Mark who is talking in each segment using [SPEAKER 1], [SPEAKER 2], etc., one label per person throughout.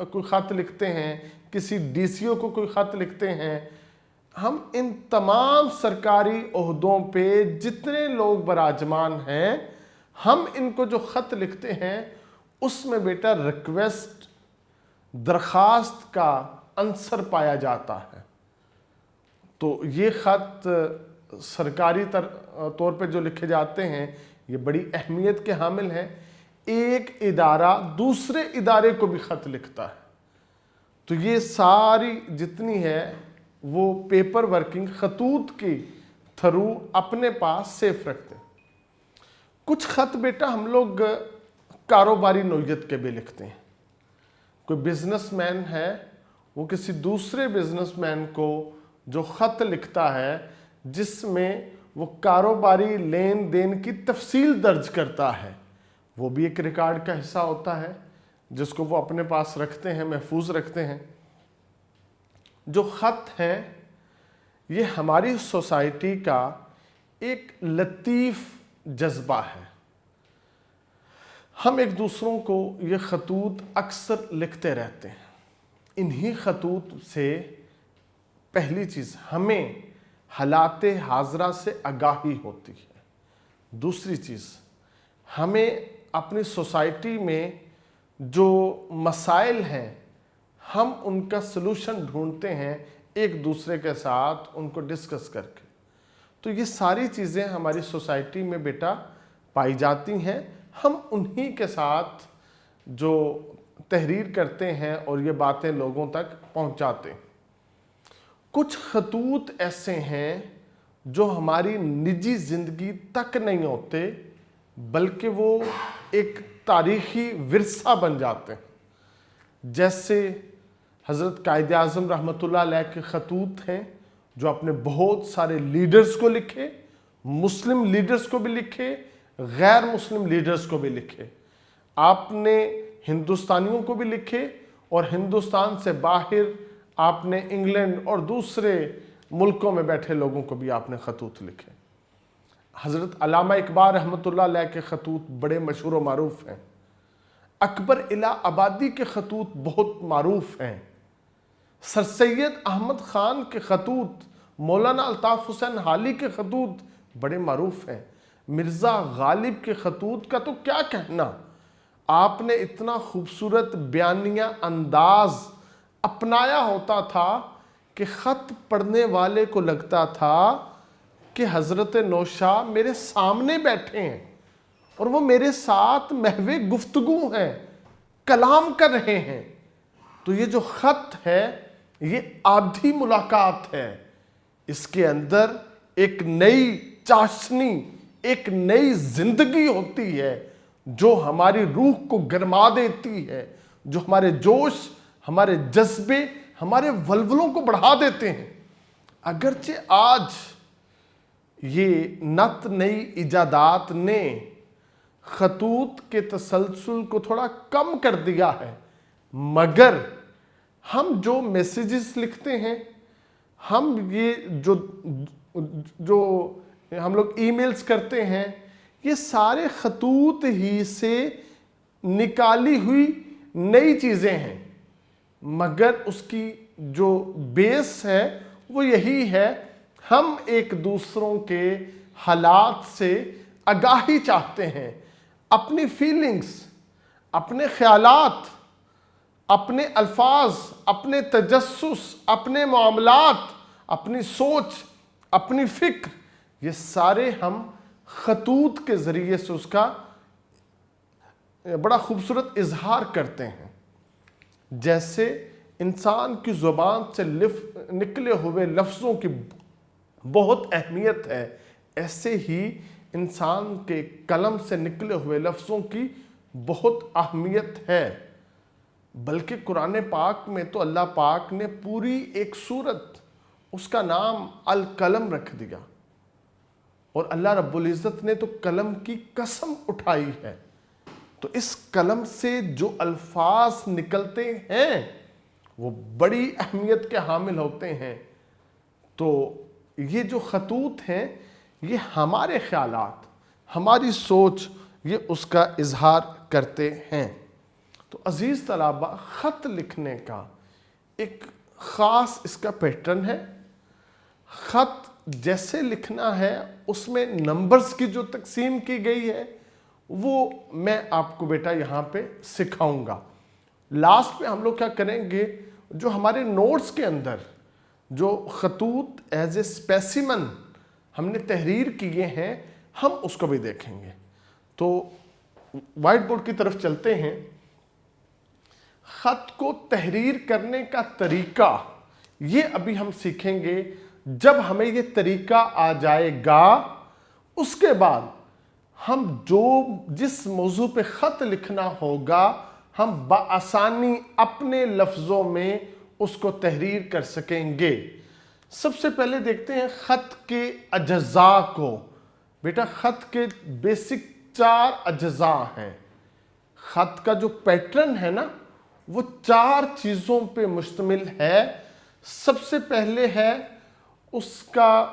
[SPEAKER 1] کوئی خط لکھتے ہیں، کسی ڈی سی او کو کوئی خط لکھتے ہیں، ہم ان تمام سرکاری عہدوں پہ جتنے لوگ براجمان ہیں، ہم ان کو جو خط لکھتے ہیں اس میں بیٹا ریکویسٹ، درخواست کا عنصر پایا جاتا ہے۔ تو یہ خط سرکاری طور پہ جو لکھے جاتے ہیں یہ بڑی اہمیت کے حامل ہیں۔ ایک ادارہ دوسرے ادارے کو بھی خط لکھتا ہے، تو یہ ساری جتنی ہے وہ پیپر ورکنگ خطوط کی تھرو اپنے پاس سیف رکھتے ہیں۔ کچھ خط بیٹا ہم لوگ کاروباری نوعیت کے بھی لکھتے ہیں۔ کوئی بزنس مین ہے، وہ کسی دوسرے بزنس مین کو جو خط لکھتا ہے جس میں وہ کاروباری لین دین کی تفصیل درج کرتا ہے، وہ بھی ایک ریکارڈ کا حصہ ہوتا ہے جس کو وہ اپنے پاس رکھتے ہیں، محفوظ رکھتے ہیں۔ جو خط ہیں یہ ہماری سوسائٹی کا ایک لطیف جذبہ ہے۔ ہم ایک دوسروں کو یہ خطوط اکثر لکھتے رہتے ہیں۔ انہی خطوط سے پہلی چیز ہمیں حالات حاضرہ سے آگاہی ہوتی ہے۔ دوسری چیز ہمیں اپنی سوسائٹی میں جو مسائل ہیں ہم ان کا سلوشن ڈھونڈتے ہیں ایک دوسرے کے ساتھ ان کو ڈسکس کر کے۔ تو یہ ساری چیزیں ہماری سوسائٹی میں بیٹا پائی جاتی ہیں، ہم انہی کے ساتھ جو تحریر کرتے ہیں اور یہ باتیں لوگوں تک پہنچاتے ہیں۔ کچھ خطوط ایسے ہیں جو ہماری نجی زندگی تک نہیں ہوتے بلکہ وہ ایک تاریخی ورثہ بن جاتے ہیں۔ جیسے حضرت قائد اعظم رحمۃ اللہ علیہ کے خطوط ہیں جو اپنے بہت سارے لیڈرز کو لکھے، مسلم لیڈرز کو بھی لکھے، غیر مسلم لیڈرز کو بھی لکھے۔ آپ نے ہندوستانیوں کو بھی لکھے اور ہندوستان سے باہر آپ نے انگلینڈ اور دوسرے ملکوں میں بیٹھے لوگوں کو بھی آپ نے خطوط لکھے۔ حضرت علامہ اقبال رحمۃ اللہ علیہ کے خطوط بڑے مشہور و معروف ہیں۔ اکبر الہ آبادی کے خطوط بہت معروف ہیں۔ سر سید احمد خان کے خطوط، مولانا الطاف حسین حالی کے خطوط بڑے معروف ہیں۔ مرزا غالب کے خطوط کا تو کیا کہنا، آپ نے اتنا خوبصورت بیانیہ انداز اپنایا ہوتا تھا کہ خط پڑھنے والے کو لگتا تھا کہ حضرت نوشا میرے سامنے بیٹھے ہیں اور وہ میرے ساتھ محو گفتگو ہیں، کلام کر رہے ہیں۔ تو یہ جو خط ہے یہ آدھی ملاقات ہے، اس کے اندر ایک نئی چاشنی، ایک نئی زندگی ہوتی ہے جو ہماری روح کو گرما دیتی ہے، جو ہمارے جوش، ہمارے جذبے، ہمارے ولولوں کو بڑھا دیتے ہیں۔ اگرچہ آج یہ نت نئی ایجادات نے خطوط کے تسلسل کو تھوڑا کم کر دیا ہے، مگر ہم جو میسیجز لکھتے ہیں، ہم یہ جو ہم لوگ ای میلز کرتے ہیں، یہ سارے خطوط ہی سے نکالی ہوئی نئی چیزیں ہیں، مگر اس کی جو بیس ہے وہ یہی ہے، ہم ایک دوسروں کے حالات سے آگاہی چاہتے ہیں، اپنی فیلنگز، اپنے خیالات، اپنے الفاظ، اپنے تجسس، اپنے معاملات، اپنی سوچ، اپنی فکر، یہ سارے ہم خطوط کے ذریعے سے اس کا بڑا خوبصورت اظہار کرتے ہیں۔ جیسے انسان کی زبان سے نکلے ہوئے لفظوں کی بہت اہمیت ہے، ایسے ہی انسان کے قلم سے نکلے ہوئے لفظوں کی بہت اہمیت ہے۔ بلکہ قرآن پاک میں تو اللہ پاک نے پوری ایک سورت اس کا نام القلم رکھ دیا، اور اللہ رب العزت نے تو قلم کی قسم اٹھائی ہے۔ تو اس قلم سے جو الفاظ نکلتے ہیں وہ بڑی اہمیت کے حامل ہوتے ہیں۔ تو یہ جو خطوط ہیں یہ ہمارے خیالات، ہماری سوچ، یہ اس کا اظہار کرتے ہیں۔ تو عزیز طلبہ، خط لکھنے کا ایک خاص اس کا پیٹرن ہے. خط جیسے لکھنا ہے اس میں نمبرز کی جو تقسیم کی گئی ہے وہ میں آپ کو بیٹا یہاں پہ سکھاؤں گا. لاسٹ پہ ہم لوگ کیا کریں گے، جو ہمارے نوٹس کے اندر جو خطوط ایز اے اسپیسیمن ہم نے تحریر کیے ہیں ہم اس کو بھی دیکھیں گے. تو وائٹ بورڈ کی طرف چلتے ہیں. خط کو تحریر کرنے کا طریقہ یہ ابھی ہم سیکھیں گے. جب ہمیں یہ طریقہ آ جائے گا اس کے بعد ہم جس موضوع پہ خط لکھنا ہوگا ہم بآسانی اپنے لفظوں میں اس کو تحریر کر سکیں گے. سب سے پہلے دیکھتے ہیں خط کے اجزاء کو. بیٹا خط کے بیسک 4 اجزاء ہیں. خط کا جو پیٹرن ہے نا وہ 4 چیزوں پہ مشتمل ہے. سب سے پہلے ہے اس کا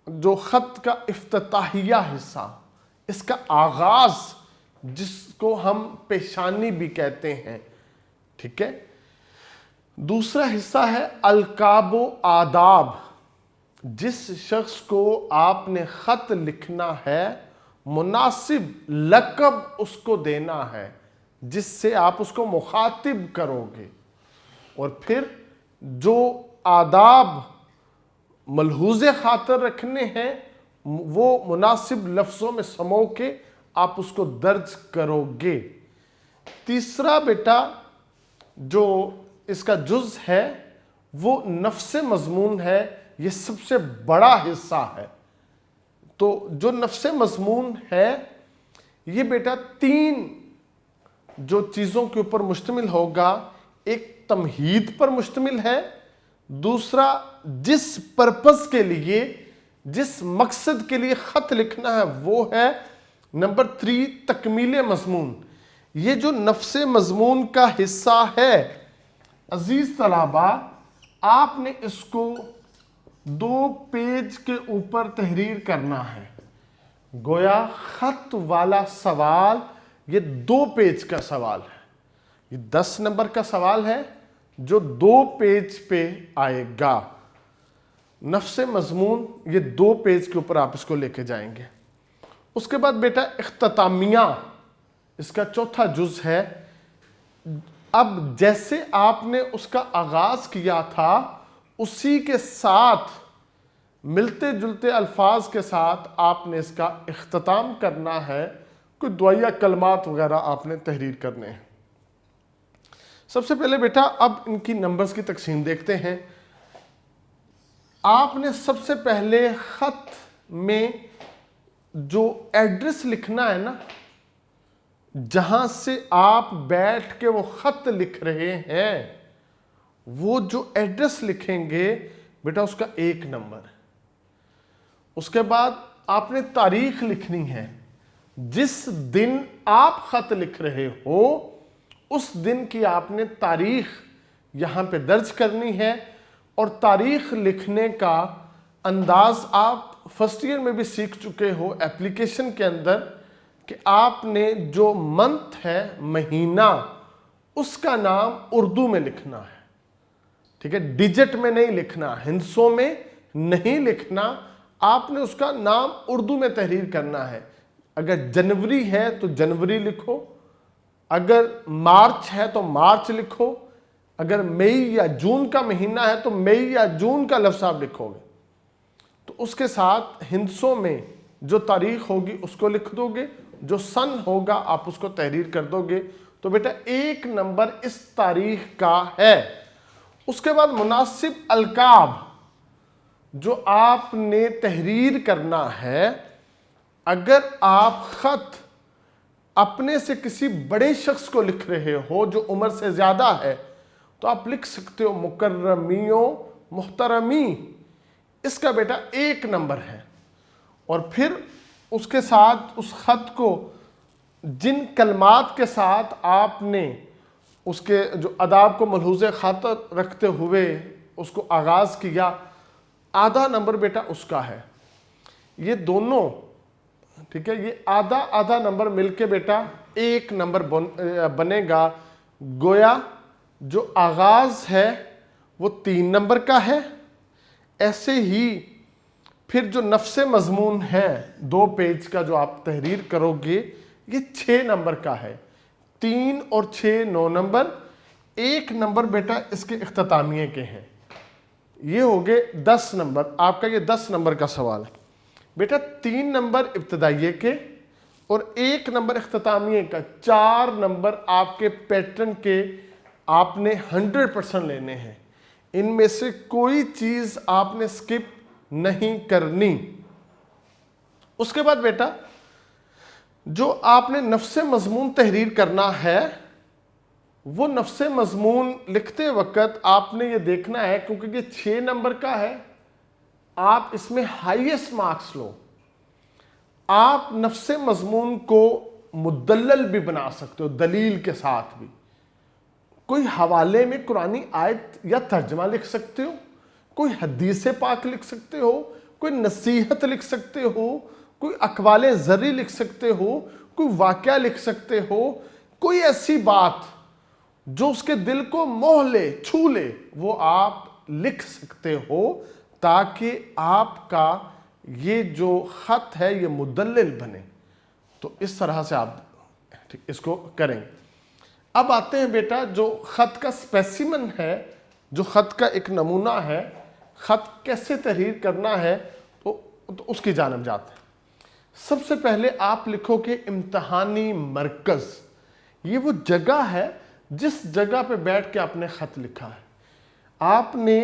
[SPEAKER 1] جو خط کا افتتاحیہ حصہ، اس کا آغاز، جس کو ہم پیشانی بھی کہتے ہیں. ٹھیک ہے. دوسرا حصہ ہے القاب و آداب. جس شخص کو آپ نے خط لکھنا ہے مناسب لقب اس کو دینا ہے جس سے آپ اس کو مخاطب کرو گے. اور پھر جو آداب ملحوظ خاطر رکھنے ہیں وہ مناسب لفظوں میں سمو کے آپ اس کو درج کرو گے. تیسرا بیٹا جو اس کا جز ہے وہ نفس مضمون ہے. یہ سب سے بڑا حصہ ہے. تو جو نفس مضمون ہے یہ بیٹا 3 جو چیزوں کے اوپر مشتمل ہوگا. ایک تمہید پر مشتمل ہے. دوسرا جس پرپس کے لیے، جس مقصد کے لیے خط لکھنا ہے وہ ہے. نمبر 3 تکمیل مضمون. یہ جو نفس مضمون کا حصہ ہے عزیز طلبہ، آپ نے اس کو 2 پیج کے اوپر تحریر کرنا ہے. گویا خط والا سوال یہ 2 پیج کا سوال ہے. یہ 10 نمبر کا سوال ہے جو 2 پیج پہ آئے گا. نفس مضمون یہ 2 پیج کے اوپر آپ اس کو لے کے جائیں گے. اس کے بعد بیٹا اختتامیہ اس کا چوتھا جز ہے. اب جیسے آپ نے اس کا آغاز کیا تھا اسی کے ساتھ ملتے جلتے الفاظ کے ساتھ آپ نے اس کا اختتام کرنا ہے. کوئی دعائیہ کلمات وغیرہ آپ نے تحریر کرنے ہیں. سب سے پہلے بیٹا اب ان کی نمبرز کی تقسیم دیکھتے ہیں. آپ نے سب سے پہلے خط میں جو ایڈریس لکھنا ہے نا، جہاں سے آپ بیٹھ کے وہ خط لکھ رہے ہیں، وہ جو ایڈریس لکھیں گے بیٹا اس کا 1 نمبر ہے. اس کے بعد آپ نے تاریخ لکھنی ہے. جس دن آپ خط لکھ رہے ہو اس دن کی آپ نے تاریخ یہاں پہ درج کرنی ہے. اور تاریخ لکھنے کا انداز آپ فرسٹ ایئر میں بھی سیکھ چکے ہو ایپلیکیشن کے اندر کہ آپ نے جو منتھ ہے، مہینہ، اس کا نام اردو میں لکھنا ہے. ٹھیک ہے. ڈیجٹ میں نہیں لکھنا، ہندسوں میں نہیں لکھنا. آپ نے اس کا نام اردو میں تحریر کرنا ہے. اگر جنوری ہے تو جنوری لکھو، اگر مارچ ہے تو مارچ لکھو، اگر مئی یا جون کا مہینہ ہے تو مئی یا جون کا لفظ آپ لکھو گے. تو اس کے ساتھ ہندسوں میں جو تاریخ ہوگی اس کو لکھ دو گے، جو سن ہوگا آپ اس کو تحریر کر دو گے. تو بیٹا 1 نمبر اس تاریخ کا ہے. اس کے بعد مناسب القاب جو آپ نے تحریر کرنا ہے. اگر آپ خط اپنے سے کسی بڑے شخص کو لکھ رہے ہو جو عمر سے زیادہ ہے تو آپ لکھ سکتے ہو مکرمیوں محترمی. اس کا بیٹا 1 نمبر ہے. اور پھر اس کے ساتھ اس خط کو جن کلمات کے ساتھ آپ نے اس کے جو آداب کو ملحوظ خاطر رکھتے ہوئے اس کو آغاز کیا، آدھا نمبر بیٹا اس کا ہے. یہ دونوں ٹھیک ہے، یہ آدھا نمبر مل کے بیٹا 1 نمبر بنے گا، گویا جو آغاز ہے وہ 3 نمبر کا ہے۔ ایسے ہی پھر جو نفس مضمون ہے 2 پیج کا جو آپ تحریر کرو گے یہ 6 نمبر کا ہے۔ 3 اور 6 9 نمبر، 1 نمبر بیٹا اس کے اختتامیے کے ہیں، یہ ہو گئے 10 نمبر۔ آپ کا یہ 10 نمبر کا سوال ہے بیٹا۔ 3 نمبر ابتدائیے کے اور 1 نمبر اختتامیے کا، 4 نمبر آپ کے پیٹرن کے آپ نے 100% لینے ہیں۔ ان میں سے کوئی چیز آپ نے سکپ نہیں کرنی۔ اس کے بعد بیٹا جو آپ نے نفس مضمون تحریر کرنا ہے، وہ نفس مضمون لکھتے وقت آپ نے یہ دیکھنا ہے، کیونکہ یہ 6 نمبر کا ہے، آپ اس میں ہائیسٹ مارکس لو۔ آپ نفس مضمون کو مدلل بھی بنا سکتے ہو، دلیل کے ساتھ بھی۔ کوئی حوالے میں قرآنی آیت یا ترجمہ لکھ سکتے ہو، کوئی حدیث پاک لکھ سکتے ہو، کوئی نصیحت لکھ سکتے ہو، کوئی اقوال زرعی لکھ سکتے ہو، کوئی واقعہ لکھ سکتے ہو، کوئی ایسی بات جو اس کے دل کو موہ لے، چھو لے، وہ آپ لکھ سکتے ہو، تاکہ آپ کا یہ جو خط ہے یہ مدلل بنے۔ تو اس طرح سے آپ اس کو کریں۔ اب آتے ہیں بیٹا جو خط کا اسپیسیمن ہے، جو خط کا ایک نمونہ ہے، خط کیسے تحریر کرنا ہے، تو اس کی جانب جاتے ہیں۔ سب سے پہلے آپ لکھو کہ امتحانی مرکز، یہ وہ جگہ ہے جس جگہ پہ بیٹھ کے آپ نے خط لکھا ہے۔ آپ نے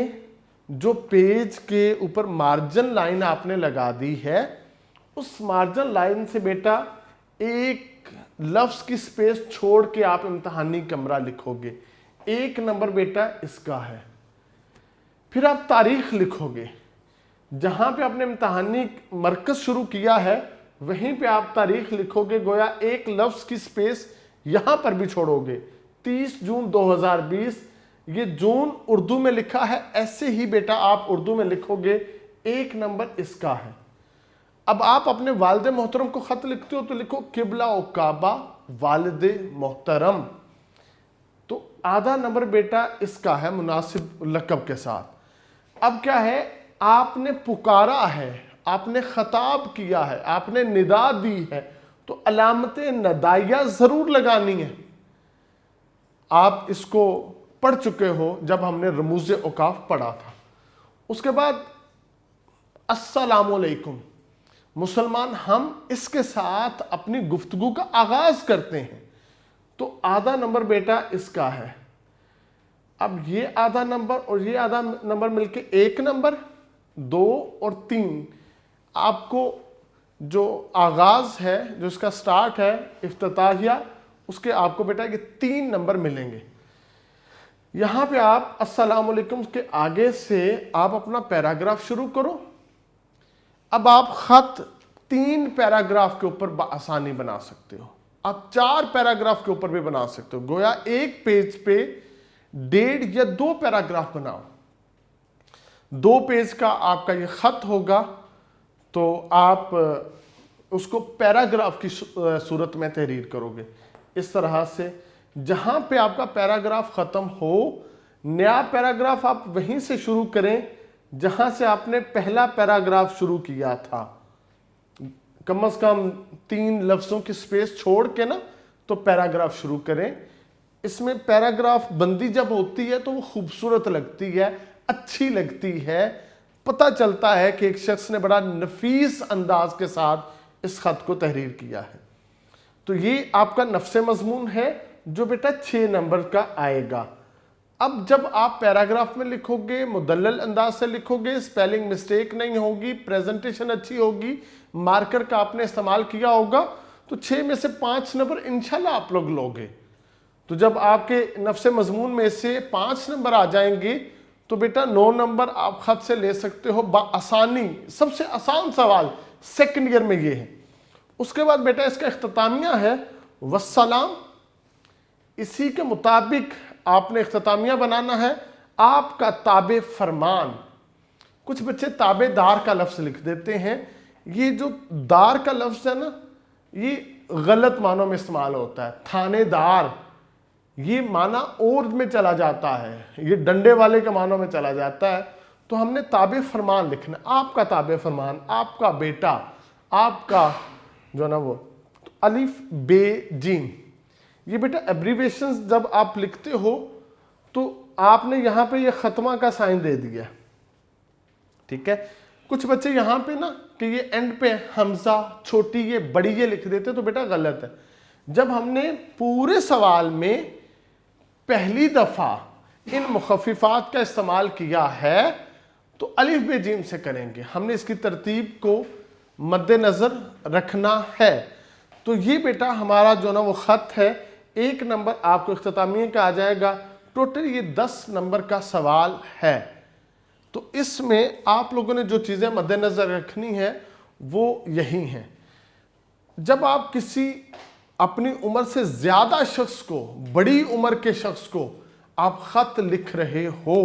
[SPEAKER 1] جو پیج کے اوپر مارجن لائن آپ نے لگا دی ہے، اس مارجن لائن سے بیٹا ایک لفظ کی سپیس چھوڑ کے آپ امتحانی کمرہ لکھو گے۔ 1 نمبر بیٹا اس کا ہے۔ پھر آپ تاریخ لکھو گے، جہاں پہ آپ نے امتحانی مرکز شروع کیا ہے وہیں پہ آپ تاریخ لکھو گے، گویا ایک لفظ کی سپیس یہاں پر بھی چھوڑو گے۔ 30 جون 2020، یہ جون اردو میں لکھا ہے، ایسے ہی بیٹا آپ اردو میں لکھو گے، 1 نمبر اس کا ہے۔ اب آپ اپنے والد محترم کو خط لکھتے ہو تو لکھو قبلہ و کعبہ والد محترم، تو آدھا نمبر بیٹا اس کا ہے مناسب لقب کے ساتھ۔ اب کیا ہے، آپ نے پکارا ہے، آپ نے خطاب کیا ہے، آپ نے ندا دی ہے، تو علامت ندائیہ ضرور لگانی ہے۔ آپ اس کو پڑھ چکے ہو جب ہم نے رموز اوقاف پڑھا تھا۔ اس کے بعد السلام علیکم، مسلمان ہم اس کے ساتھ اپنی گفتگو کا آغاز کرتے ہیں، تو آدھا نمبر بیٹا اس کا ہے۔ اب یہ آدھا نمبر اور یہ آدھا نمبر مل کے 1 نمبر، 2 اور 3، آپ کو جو آغاز ہے، جو اس کا سٹارٹ ہے، افتتاحیہ، اس کے آپ کو بیٹا یہ 3 نمبر ملیں گے۔ یہاں پہ آپ السلام علیکم کے آگے سے آپ اپنا پیراگراف شروع کرو۔ اب آپ خط 3 پیراگراف کے اوپر بآسانی بنا سکتے ہو، آپ 4 پیراگراف کے اوپر بھی بنا سکتے ہو، گویا ایک پیج پہ 1.5 یا 2 پیراگراف بناؤ۔ 2 پیج کا آپ کا یہ خط ہوگا، تو آپ اس کو پیراگراف کی صورت میں تحریر کرو گے۔ اس طرح سے جہاں پہ آپ کا پیراگراف ختم ہو، نیا پیراگراف آپ وہیں سے شروع کریں جہاں سے آپ نے پہلا پیراگراف شروع کیا تھا۔ کم از کم 3 لفظوں کی سپیس چھوڑ کے نا تو پیراگراف شروع کریں۔ اس میں پیراگراف بندی جب ہوتی ہے تو وہ خوبصورت لگتی ہے، اچھی لگتی ہے، پتہ چلتا ہے کہ ایک شخص نے بڑا نفیس انداز کے ساتھ اس خط کو تحریر کیا ہے۔ تو یہ آپ کا نفس مضمون ہے جو بیٹا 6 نمبر کا آئے گا۔ اب جب آپ پیراگراف میں لکھو گے، مدلل انداز سے لکھو گے، سپیلنگ مسٹیک نہیں ہوگی، پریزنٹیشن اچھی ہوگی، مارکر کا آپ نے استعمال کیا ہوگا، تو 6 میں سے 5 نمبر انشاءاللہ آپ لوگ لوگے۔ تو جب آپ کے نفس مضمون میں سے 5 نمبر آ جائیں گے تو بیٹا 9 نمبر آپ خط سے لے سکتے ہو بآسانی۔ سب سے آسان سوال سیکنڈ ایئر میں یہ ہے۔ اس کے بعد بیٹا اس کا اختتامیہ ہے والسلام، اسی کے مطابق آپ نے اختتامیہ بنانا ہے، آپ کا تابع فرمان۔ کچھ بچے تابع دار کا لفظ لکھ دیتے ہیں، یہ جو دار کا لفظ ہے نا، یہ غلط معنوں میں استعمال ہوتا ہے. تھانے دار یہ معنی اور میں چلا جاتا ہے, یہ ڈنڈے والے کے معنوں میں چلا جاتا ہے. تو ہم نے تابع فرمان لکھنا, آپ کا تابع فرمان, آپ کا بیٹا, آپ کا جو ہے نا وہ الف بے جیم. یہ بیٹا ایبریویشنز جب آپ لکھتے ہو تو آپ نے یہاں پہ یہ ختمہ کا سائن دے دیا, ٹھیک ہے. کچھ بچے یہاں پہ نا کہ یہ اینڈ پہ حمزہ چھوٹی یہ بڑی یہ لکھ دیتے تو بیٹا غلط ہے. جب ہم نے پورے سوال میں پہلی دفعہ ان مخففات کا استعمال کیا ہے تو الف بے جیم سے کریں گے. ہم نے اس کی ترتیب کو مد نظر رکھنا ہے. تو یہ بیٹا ہمارا جو نا وہ خط ہے, 1 نمبر آپ کو اختتامیہ کا آ جائے گا. ٹوٹل یہ 10 نمبر کا سوال ہے. تو اس میں آپ لوگوں نے جو چیزیں مد نظر رکھنی ہے وہ یہی ہیں. جب آپ کسی اپنی عمر سے زیادہ شخص کو, بڑی عمر کے شخص کو آپ خط لکھ رہے ہو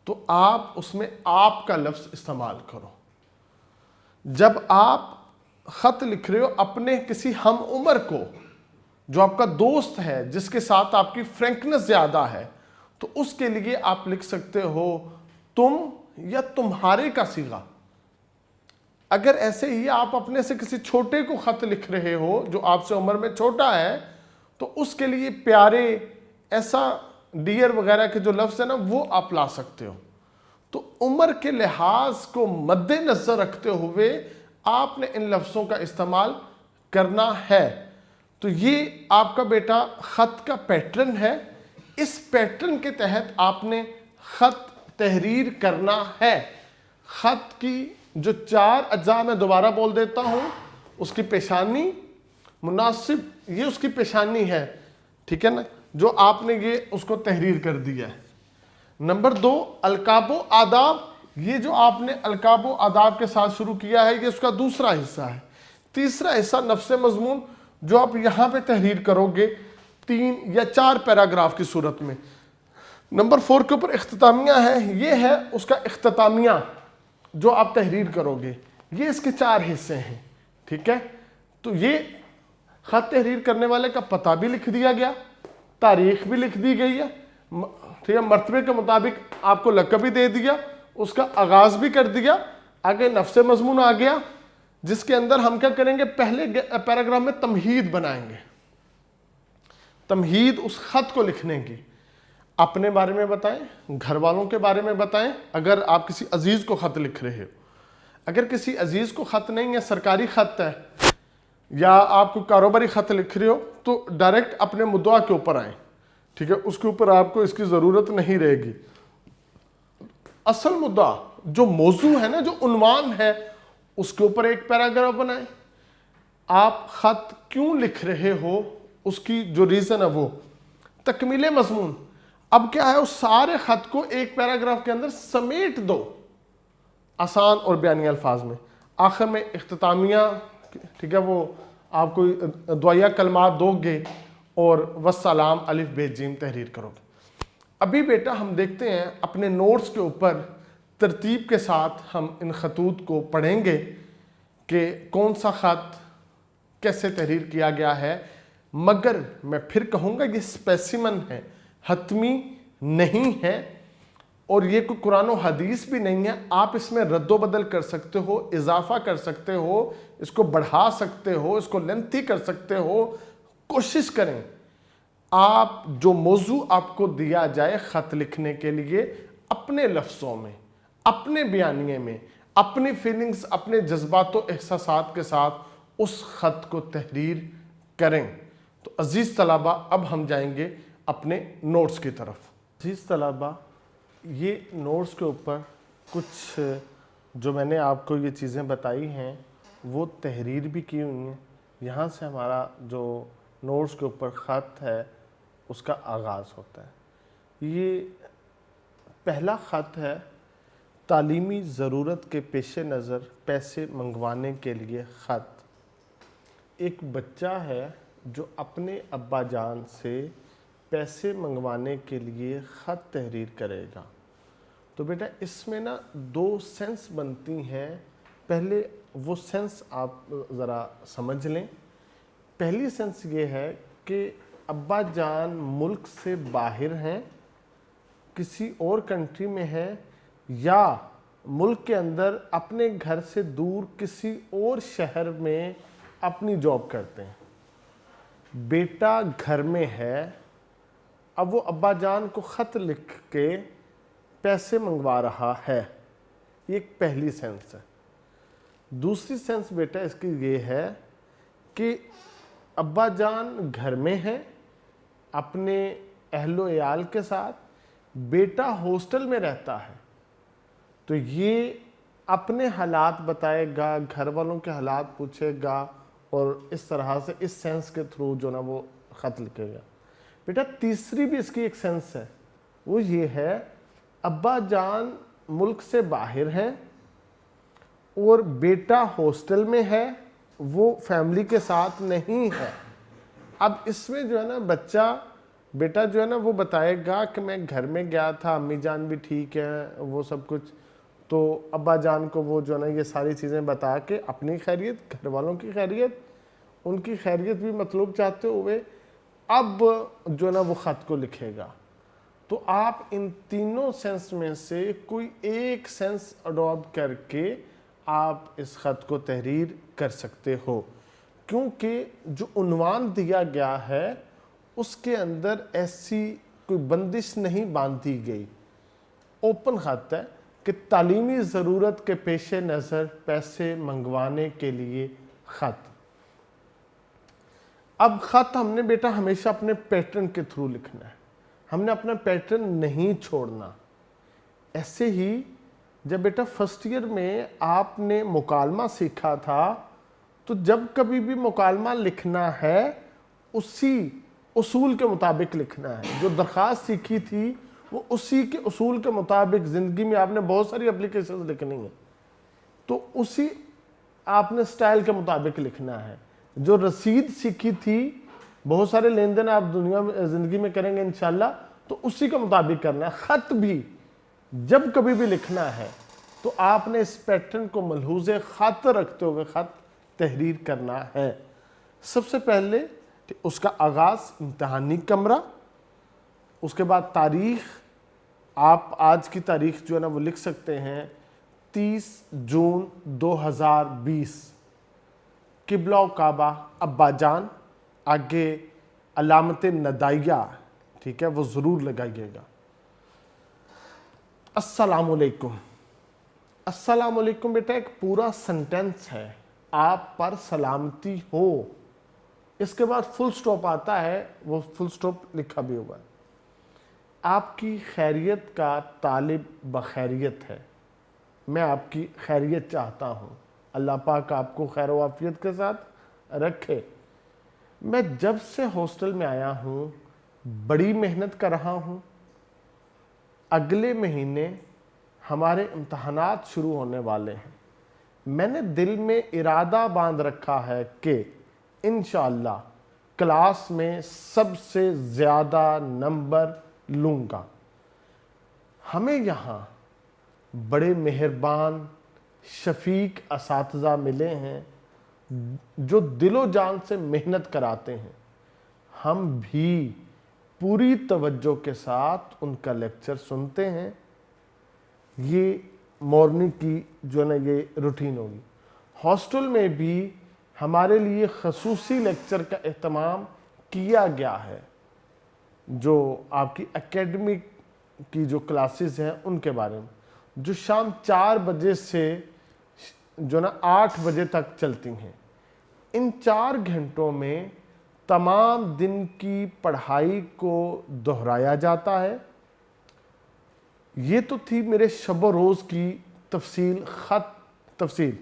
[SPEAKER 1] تو آپ اس میں آپ کا لفظ استعمال کرو. جب آپ خط لکھ رہے ہو اپنے کسی ہم عمر کو, جو آپ کا دوست ہے, جس کے ساتھ آپ کی فرینکنس زیادہ ہے, تو اس کے لیے آپ لکھ سکتے ہو تم یا تمہارے کا صیغہ. اگر ایسے ہی آپ اپنے سے کسی چھوٹے کو خط لکھ رہے ہو جو آپ سے عمر میں چھوٹا ہے تو اس کے لیے پیارے, ایسا ڈیئر وغیرہ کے جو لفظ ہے نا وہ آپ لا سکتے ہو. تو عمر کے لحاظ کو مد نظر رکھتے ہوئے آپ نے ان لفظوں کا استعمال کرنا ہے. تو یہ آپ کا بیٹا خط کا پیٹرن ہے. اس پیٹرن کے تحت آپ نے خط تحریر کرنا ہے. خط کی جو 4 اجزاء میں دوبارہ بول دیتا ہوں. اس کی پیشانی مناسب, یہ اس کی پیشانی ہے, ٹھیک ہے نا, جو آپ نے یہ اس کو تحریر کر دیا ہے. نمبر 2 القاب و آداب. یہ جو آپ نے القاب و آداب کے ساتھ شروع کیا ہے یہ اس کا دوسرا حصہ ہے. تیسرا حصہ نفس مضمون جو آپ یہاں پہ تحریر کرو گے 3 یا 4 پیراگراف کی صورت میں. نمبر 4 کے اوپر اختتامیہ ہے, یہ ہے اس کا اختتامیہ جو آپ تحریر کرو گے. یہ اس کے 4 حصے ہیں, ٹھیک ہے. تو یہ خط تحریر کرنے والے کا پتہ بھی لکھ دیا گیا, تاریخ بھی لکھ دی گئی ہے, ٹھیک ہے, مرتبے کے مطابق آپ کو لقب بھی دے دیا, اس کا آغاز بھی کر دیا. آگے نفس مضمون آ گیا جس کے اندر ہم کیا کریں گے, پہلے پیراگراف میں تمہید بنائیں گے. تمہید اس خط کو لکھنے کی, اپنے بارے میں بتائیں, گھر والوں کے بارے میں بتائیں. اگر آپ کسی عزیز کو خط لکھ رہے ہو, اگر کسی عزیز کو خط نہیں ہے, سرکاری خط ہے یا آپ کو کاروباری خط لکھ رہے ہو تو ڈائریکٹ اپنے مدعا کے اوپر آئیں, ٹھیک ہے. اس کے اوپر آپ کو اس کی ضرورت نہیں رہے گی. اصل مدعا جو موضوع ہے نا, جو عنوان ہے, اس کے اوپر ایک پیراگراف بنائیں. آپ خط کیوں لکھ رہے ہو اس کی جو ریزن ہے وہ. تکمیل مضمون, اب کیا ہے, اس سارے خط کو ایک پیراگراف کے اندر سمیٹ دو آسان اور بیانی الفاظ میں. آخر میں اختتامیہ, ٹھیک ہے, وہ آپ کو دعائیہ کلمات دو گے اور والسلام الف بے جیم تحریر کرو گے. ابھی بیٹا ہم دیکھتے ہیں اپنے نوٹس کے اوپر ترتیب کے ساتھ ہم ان خطوط کو پڑھیں گے کہ کون سا خط کیسے تحریر کیا گیا ہے. مگر میں پھر کہوں گا یہ اسپیسیمن ہے, حتمی نہیں ہے, اور یہ کوئی قرآن و حدیث بھی نہیں ہے. آپ اس میں رد و بدل کر سکتے ہو, اضافہ کر سکتے ہو, اس کو بڑھا سکتے ہو, اس کو لینتھی کر سکتے ہو. کوشش کریں آپ جو موضوع آپ کو دیا جائے خط لکھنے کے لیے اپنے لفظوں میں, اپنے بیانیے میں, اپنی فیلنگز, اپنے جذبات و احساسات کے ساتھ اس خط کو تحریر کریں. تو عزیز طلبہ اب ہم جائیں گے اپنے نوٹس کی طرف. عزیز طلبہ یہ نوٹس کے اوپر کچھ جو میں نے آپ کو یہ چیزیں بتائی ہیں وہ تحریر بھی کی ہوئی ہیں. یہاں سے ہمارا جو نوٹس کے اوپر خط ہے اس کا آغاز ہوتا ہے. یہ پہلا خط ہے, تعلیمی ضرورت کے پیش نظر پیسے منگوانے کے لیے خط. ایک بچہ ہے جو اپنے ابا جان سے پیسے منگوانے کے لیے خط تحریر کرے گا. تو بیٹا اس میں نا 2 سینس بنتی ہیں. پہلے وہ سینس آپ ذرا سمجھ لیں. پہلی سینس یہ ہے کہ ابا جان ملک سے باہر ہیں، کسی اور کنٹری میں ہیں، یا ملک کے اندر اپنے گھر سے دور کسی اور شہر میں اپنی جاب کرتے ہیں۔ بیٹا گھر میں ہے، اب وہ ابا جان کو خط لکھ کے پیسے منگوا رہا ہے، یہ ایک پہلی سینس ہے۔ دوسری سینس بیٹا اس کی یہ ہے کہ ابا جان گھر میں ہیں اپنے اہل و عیال کے ساتھ، بیٹا ہاسٹل میں رہتا ہے، تو یہ اپنے حالات بتائے گا، گھر والوں کے حالات پوچھے گا، اور اس طرح سے اس سینس کے تھرو جو نا وہ خط لکھے گا۔ بیٹا تیسری بھی اس کی ایک سینس ہے، وہ یہ ہے ابا جان ملک سے باہر ہیں اور بیٹا ہاسٹل میں ہے، وہ فیملی کے ساتھ نہیں ہے۔ اب اس میں جو ہے نا بیٹا جو ہے نا وہ بتائے گا کہ میں گھر میں گیا تھا، امی جان بھی ٹھیک ہے، وہ سب کچھ، تو ابا جان کو وہ جو ہے نا یہ ساری چیزیں بتا کے اپنی خیریت، گھر والوں کی خیریت، ان کی خیریت بھی مطلوب چاہتے ہوئے اب جو ہے نا وہ خط کو لکھے گا۔ تو آپ ان تینوں سینس میں سے کوئی ایک سینس اڈاپٹ کر کے آپ اس خط کو تحریر کر سکتے ہو، کیونکہ جو عنوان دیا گیا ہے اس کے اندر ایسی کوئی بندش نہیں باندھی گئی، اوپن خط ہے کہ تعلیمی ضرورت کے پیش نظر پیسے منگوانے کے لیے خط۔ اب خط ہم نے بیٹا ہمیشہ اپنے پیٹرن کے تھرو لکھنا ہے، ہم نے اپنا پیٹرن نہیں چھوڑنا۔ ایسے ہی جب بیٹا فرسٹ ایئر میں آپ نے مکالمہ سیکھا تھا، تو جب کبھی بھی مکالمہ لکھنا ہے اسی اصول کے مطابق لکھنا ہے، جو درخواست سیکھی تھی وہ اسی کے اصول کے مطابق، زندگی میں آپ نے بہت ساری اپلیکیشنز لکھنی ہیں تو اسی آپ نے سٹائل کے مطابق لکھنا ہے۔ جو رسید سیکھی تھی، بہت سارے لین دین آپ دنیا میں زندگی میں کریں گے انشاءاللہ، تو اسی کے مطابق کرنا ہے۔ خط بھی جب کبھی بھی لکھنا ہے تو آپ نے اس پیٹرن کو ملحوظ خط رکھتے ہوئے خط تحریر کرنا ہے۔ سب سے پہلے اس کا آغاز امتحانی کمرہ، اس کے بعد تاریخ، آپ آج کی تاریخ جو ہے نا وہ لکھ سکتے ہیں 30 جون 2020، قبلہ و کعبہ ابا جان، آگے علامت ندائیہ، ٹھیک ہے، وہ ضرور لگائیے گا۔ السلام علیکم۔ السلام علیکم بیٹا ایک پورا سنٹینس ہے، آپ پر سلامتی ہو، اس کے بعد فل سٹاپ آتا ہے، وہ فل سٹاپ لکھا بھی ہوا ہے۔ آپ کی خیریت کا طالب بخیریت ہے، میں آپ کی خیریت چاہتا ہوں، اللہ پاک آپ کو خیر و عافیت کے ساتھ رکھے۔ میں جب سے ہاسٹل میں آیا ہوں بڑی محنت کر رہا ہوں، اگلے مہینے ہمارے امتحانات شروع ہونے والے ہیں، میں نے دل میں ارادہ باندھ رکھا ہے کہ انشاءاللہ کلاس میں سب سے زیادہ نمبر لوں گا۔ ہمیں یہاں بڑے مہربان شفیق اساتذہ ملے ہیں جو دل و جان سے محنت کراتے ہیں، ہم بھی پوری توجہ کے ساتھ ان کا لیکچر سنتے ہیں۔ یہ مارننگ کی جو ہے نا یہ روٹین ہوگی۔ ہاسٹل میں بھی ہمارے لیے خصوصی لیکچر کا اہتمام کیا گیا ہے، جو آپ کی اکیڈمک کی جو کلاسز ہیں ان کے بارے میں، جو شام 4 بجے سے جو نا 8 بجے تک چلتی ہیں۔ ان 4 گھنٹوں میں تمام دن کی پڑھائی کو دہرایا جاتا ہے۔ یہ تو تھی میرے شب و روز کی تفصیل، خط تفصیل،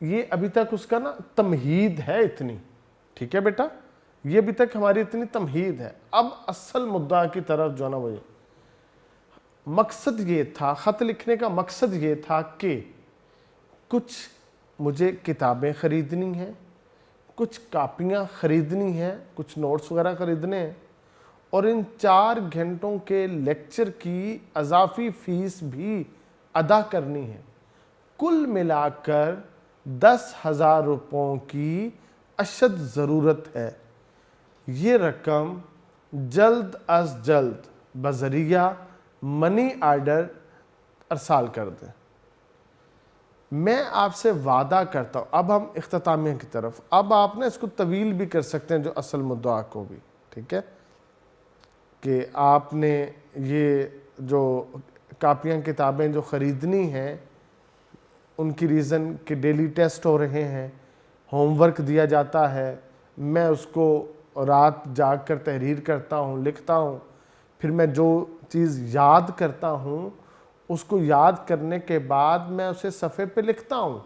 [SPEAKER 1] یہ ابھی تک اس کا نا تمہید ہے اتنی، ٹھیک ہے بیٹا، یہ ابھی تک ہماری اتنی تمہید ہے۔ اب اصل مدعا کی طرف جو ہے نا وہ مقصد یہ تھا، خط لکھنے کا مقصد یہ تھا کہ کچھ مجھے کتابیں خریدنی ہیں، کچھ کاپیاں خریدنی ہیں، کچھ نوٹس وغیرہ خریدنے ہیں، اور ان 4 گھنٹوں کے لیکچر کی اضافی فیس بھی ادا کرنی ہے۔ کل ملا کر 10,000 روپوں کی اشد ضرورت ہے یہ رقم جلد از جلد بذریعہ منی آرڈر ارسال کر دیں۔ میں آپ سے وعدہ کرتا ہوں، اب ہم اختتامیہ کی طرف، اب آپ نے اس کو طویل بھی کر سکتے ہیں جو اصل مدعا کو بھی، ٹھیک ہے، کہ آپ نے یہ جو کاپیاں کتابیں جو خریدنی ہیں ان کی ریزن کہ ڈیلی ٹیسٹ ہو رہے ہیں، ہوم ورک دیا جاتا ہے، میں اس کو رات جاگ کر تحریر کرتا ہوں، لکھتا ہوں، پھر میں جو چیز یاد کرتا ہوں اس کو یاد کرنے کے بعد میں اسے صفحے پہ لکھتا ہوں،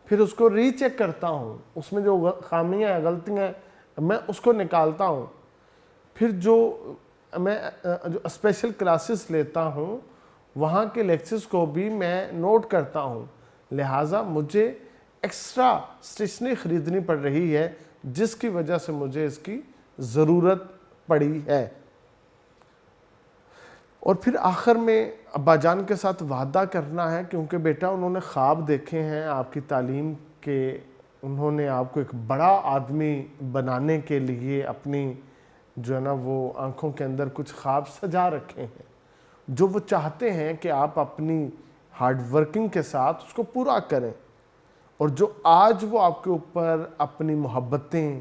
[SPEAKER 1] پھر اس کو ری چیک کرتا ہوں، اس میں جو خامیاں ہیں، غلطیاں ہیں، میں اس کو نکالتا ہوں، پھر جو میں جو اسپیشل کلاسز لیتا ہوں وہاں کے لیکچرز کو بھی میں نوٹ کرتا ہوں، لہٰذا مجھے ایکسٹرا اسٹیشنری خریدنی پڑ رہی ہے جس کی وجہ سے مجھے اس کی ضرورت پڑی ہے۔ اور پھر آخر میں ابا جان کے ساتھ وعدہ کرنا ہے، کیونکہ بیٹا انہوں نے خواب دیکھے ہیں آپ کی تعلیم کے، انہوں نے آپ کو ایک بڑا آدمی بنانے کے لیے اپنی جو ہے نا وہ آنکھوں کے اندر کچھ خواب سجا رکھے ہیں جو وہ چاہتے ہیں کہ آپ اپنی ہارڈ ورکنگ کے ساتھ اس کو پورا کریں، اور جو آج وہ آپ کے اوپر اپنی محبتیں،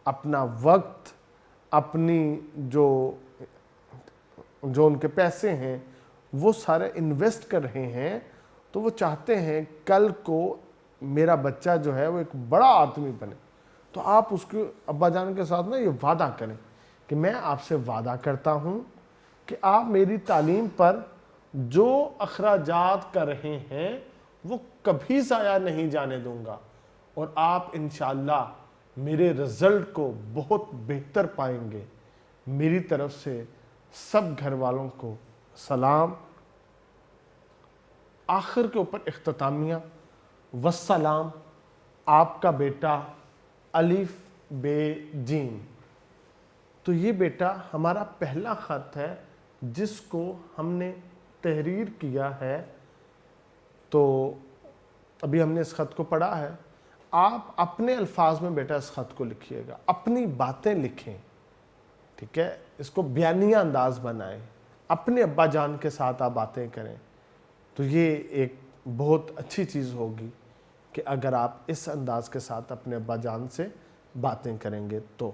[SPEAKER 1] اپنا وقت، اپنی جو ان کے پیسے ہیں وہ سارے انویسٹ کر رہے ہیں، تو وہ چاہتے ہیں کل کو میرا بچہ جو ہے وہ ایک بڑا آدمی بنے۔ تو آپ اس کے ابا جان کے ساتھ نا یہ وعدہ کریں کہ میں آپ سے وعدہ کرتا ہوں کہ آپ میری تعلیم پر جو اخراجات کر رہے ہیں وہ کبھی ضائع نہیں جانے دوں گا، اور آپ انشاءاللہ میرے رزلٹ کو بہت بہتر پائیں گے۔ میری طرف سے سب گھر والوں کو سلام۔ آخر کے اوپر اختتامیہ، والسلام، آپ کا بیٹا الف بے جیم۔ تو یہ بیٹا ہمارا پہلا خط ہے جس کو ہم نے تحریر کیا ہے، تو ابھی ہم نے اس خط کو پڑھا ہے، آپ اپنے الفاظ میں بیٹا اس خط کو لکھیے گا، اپنی باتیں لکھیں، ٹھیک ہے، اس کو بیانیہ انداز بنائیں، اپنے ابا جان کے ساتھ آپ باتیں کریں، تو یہ ایک بہت اچھی چیز ہوگی کہ اگر آپ اس انداز کے ساتھ اپنے ابا جان سے باتیں کریں گے تو